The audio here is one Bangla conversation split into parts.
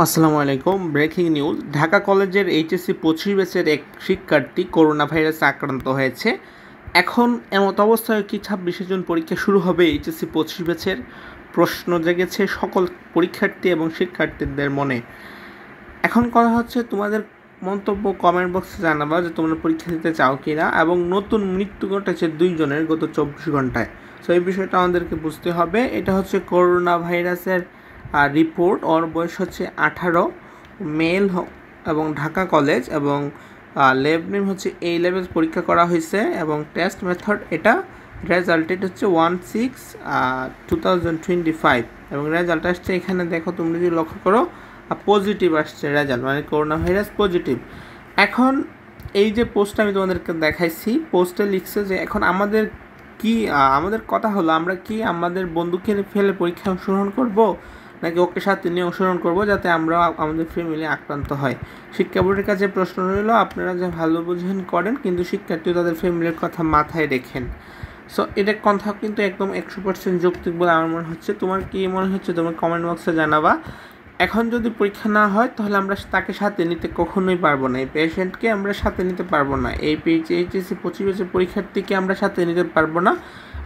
আসসালামু আলাইকুম। ব্রেকিং নিউজ, ঢাকা কলেজের এইচএসসি 25 ব্যাচের এক শিক্ষার্থী করোনা ভাইরাসে আক্রান্ত হয়েছে। এখন এমত অবস্থায় কি 26 জুন পরীক্ষা শুরু হবে এইচএসসি 25 ব্যাচের? প্রশ্ন জেগেছে সকল পরীক্ষার্থী এবং শিক্ষার্থীদের মনে। এখন কথা হচ্ছে, তোমাদের মন্তব্য কমেন্ট বক্সে জানাবা যে তোমরা পরীক্ষা দিতে চাও কি না, এবং নতুন মৃত্যু ঘটেছে 2 জনের গত 24 ঘন্টায়। সো এই বিষয়টা আমাদেরকে বুঝতে হবে। এটা হচ্ছে করোনা ভাইরাসের রিপোর্ট। ওর বয়স হচ্ছে 18, মেল এবং ঢাকা কলেজ, এবং ল্যাব নেম হচ্ছে এই লেভেল পরীক্ষা করা হয়েছে, এবং টেস্ট মেথড এটা রেজাল্টেড হচ্ছে 1/6/2025, এবং রেজাল্ট আসছে এখানে দেখো, তুমি যদি লক্ষ্য করো পজিটিভ আসছে রেজাল্ট, মানে করোনা ভাইরাস পজিটিভ। এখন এই যে পোস্টটা আমি তোমাদেরকে দেখাইছি, পোস্টে লিখছে যে এখন আমাদের কি আমাদের কথা হলো, আমরা কি আমাদের বন্ধুকে ফেলে পরীক্ষায় অংশগ্রহণ করব, নাকি ওকে সাথে নিয়ে অংশগ্রহণ করবো যাতে আমরা আমাদের ফ্যামিলি আক্রান্ত হয়। শিক্ষা বোর্ডের কাছে প্রশ্ন রইল, আপনারা যে ভালো বুঝেন করেন, কিন্তু শিক্ষার্থী তাদের ফ্যামিলির কথা মাথায় রেখেন। সো এটা কথা কিন্তু একদম 100% যৌক্তিক বলে আমার মনে হচ্ছে। তোমার কি মনে হচ্ছে তোমার কমেন্ট বক্সে জানাবা। এখন যদি পরীক্ষা না হয় তাহলে আমরা তাকে সাথে নিতে কখনোই পারবো না, এই পেশেন্টকে আমরা সাথে নিতে পারবো না, এই এইচএসসি 25 বছর পরীক্ষার্থীকে আমরা সাথে নিতে পারবো না।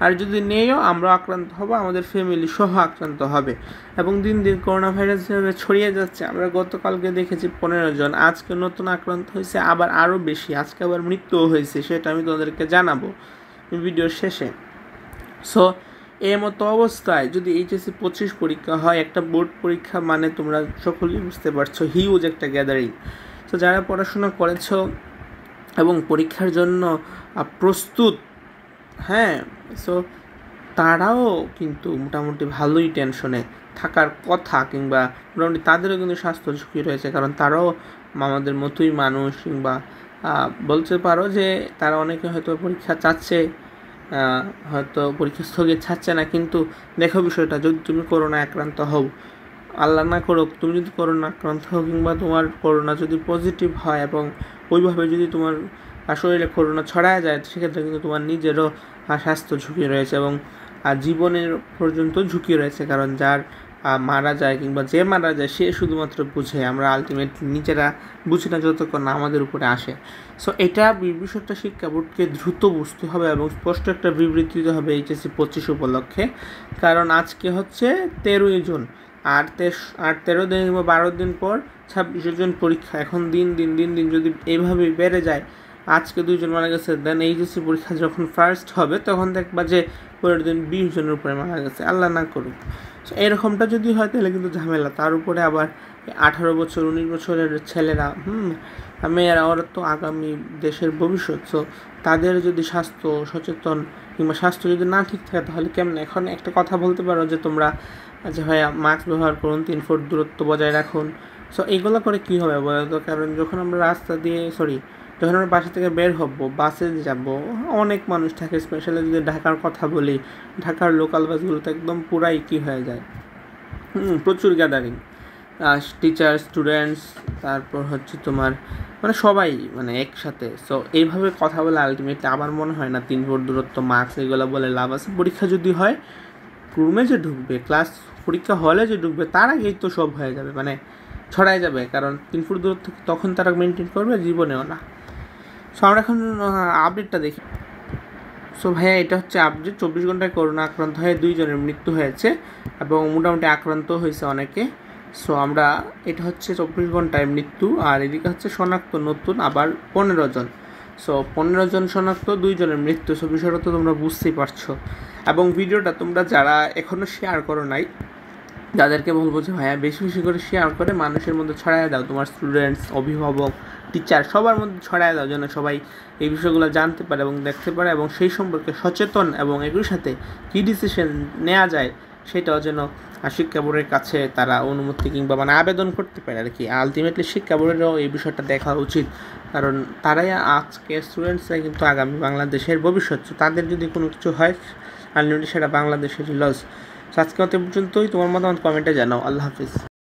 আর যদি নেইও, আমরা আক্রান্ত হব, আমাদের ফ্যামিলি সহ আক্রান্ত হবে। এবং দিন দিন করোনা ভাইরাস যেভাবে ছড়িয়ে যাচ্ছে, আমরা গতকালকে দেখেছি 15 জন, আজকে নতুন আক্রান্ত হয়েছে আবার আরও বেশি, আজকে আবার মৃত্যুও হয়েছে, সেটা আমি তোমাদেরকে জানাবো ভিডিওর শেষে। সো এর মতো অবস্থায় যদি এইচএসসি 25 পরীক্ষা হয়, একটা বোর্ড পরীক্ষা মানে তোমরা সকলেই বুঝতে পারছো হিউজ একটা গ্যাদারিং। তো যারা পড়াশোনা করেছো এবং পরীক্ষার জন্য প্রস্তুত, হ্যাঁ, সো তারাও কিন্তু মোটামুটি ভালোই টেনশনে থাকার কথা, কিংবা মোটামুটি তাদেরও কিন্তু স্বাস্থ্য ঝুঁকি রয়েছে, কারণ তারাও আমাদের মতোই মানুষ, কিংবা বলতে পারো যে তারা অনেকে হয়তো পরীক্ষা চাচ্ছে, হয়তো পরীক্ষা স্থগিত চাচ্ছে না। কিন্তু দেখো বিষয়টা, যদি তুমি করোনা আক্রান্ত হও, আল্লাহ না করুক, তুমি যদি করোনা আক্রান্ত হও কিংবা তোমার করোনা যদি পজিটিভ হয় এবং ওইভাবে যদি তোমার শরীরে করোনা ছড়ায় যায়, সেক্ষেত্রে কিন্তু তোমার নিজেরও স্বাস্থ্য ঝুঁকি রয়েছে এবং জীবনের পর্যন্ত ঝুঁকি রয়েছে। কারণ যার মারা যায় কিংবা যে মারা যায় সে শুধুমাত্র বুঝে, আমরা আলটিমেটলি নিজেরা বুঝি না যতক্ষণ না আমাদের উপরে আসে। সো এটা বিষয়টা শিক্ষা বোর্ডকে দ্রুত বুঝতে হবে এবং স্পষ্ট একটা বিবৃতি দিতে হবে এইচএসসি 25 উপলক্ষে। কারণ আজকে হচ্ছে 13 জুন, আর 13 দিন কিংবা 12 দিন পর 26 জন পরীক্ষা। এখন দিন দিন যদি এইভাবেই বেড়ে যায়, আজকে 2 জন মারা গেছে, দেন এইচএসসি পরীক্ষা যখন ফার্স্ট হবে তখন দেখবা যে পরের দিন 20 জনের উপরে মারা গেছে, আল্লাহ না করুক। এরকমটা যদি হয় তাহলে কিন্তু ঝামেলা। তার উপরে আবার 18 বছর 19 বছরের ছেলেরা, মেয়েরা, ওরা তো আগামী দেশের ভবিষ্যৎ। সো তাদের যদি স্বাস্থ্য সচেতন কিংবা স্বাস্থ্য যদি না ঠিক থাকে তাহলে কেমন। এখন একটা কথা বলতে পারো যে তোমরা যে ভাইয়া মাস্ক ব্যবহার করুন, 3 ফুট দূরত্ব বজায় রাখুন। সো এইগুলো করে কী হবে বলো তো? কারণ যখন আমরা রাস্তা দিয়ে যখন আমরা বাসা থেকে বের হব, বাসে যাব, অনেক মানুষ থাকে। স্পেশালি যদি ঢাকার কথা বলি, ঢাকার লোকাল বাসগুলোতে একদম পুরাই কী হয়ে যায়, প্রচুর গ্যাদারিং, টিচার, স্টুডেন্টস, তারপর হচ্ছে তোমার মানে সবাই মানে একসাথে। সো এইভাবে কথা বলে আলটিমেটলি আমার মনে হয় না 3 ফুট দূরত্ব, মাস্ক, এগুলো বলে লাভ আছে। পরীক্ষা যদি হয়, রুমে যে ঢুকবে, পরীক্ষা হলে যে ঢুকবে, তার আগেই তো সব হয়ে যাবে, মানে ছড়ায় যাবে। কারণ 3 ফুট দূরত্ব তখন তারা মেনটেন করবে, জীবনেও না। সো আমরা এখন আপডেটটা দেখি। সো ভাইয়া, এটা হচ্ছে আপডেট। 24 ঘন্টায় করোনা আক্রান্ত হয়ে 2 জনের মৃত্যু হয়েছে এবং মোটামুটি আক্রান্ত হয়েছে অনেকে। সো আমরা, এটা হচ্ছে 24 ঘন্টায় মৃত্যু, আর এদিকে হচ্ছে শনাক্ত নতুন আবার 15 জন। সো 15 জন শনাক্ত, 2 জনের মৃত্যু। সো বিষয়টা তো তোমরা বুঝতেই পারছো। এবং ভিডিওটা তোমরা যারা এখনও শেয়ার করো নাই, যাদেরকে বলবো যে ভাইয়া বেশি বেশি করে শেয়ার করে মানুষের মধ্যে ছড়ায় দাও, তোমার স্টুডেন্টস, অভিভাবক, টিচার, সবার মধ্যে ছড়ায় দাও, যেন সবাই এই বিষয়গুলো জানতে পারে এবং দেখতে পারে এবং সেই সম্পর্কে সচেতন এবং এগুলোর সাথে কী ডিসিশন নেওয়া যায় সেটাও যেন শিক্ষা বোর্ডের কাছে তারা অনুমতি কিংবা মানে আবেদন করতে পারে আর কি। আলটিমেটলি শিক্ষা বোর্ডেরও এই বিষয়টা দেখা উচিত, কারণ তারাই আজকে স্টুডেন্টসরাই কিন্তু আগামী বাংলাদেশের ভবিষ্যৎ। তাদের যদি কোনো কিছু হয়, আলটিমেটলি সেটা বাংলাদেশেরই লস। আজকে পর্যন্তই। তোমার মতামত কমেন্টে জানাও। আল্লাহ হাফিজ।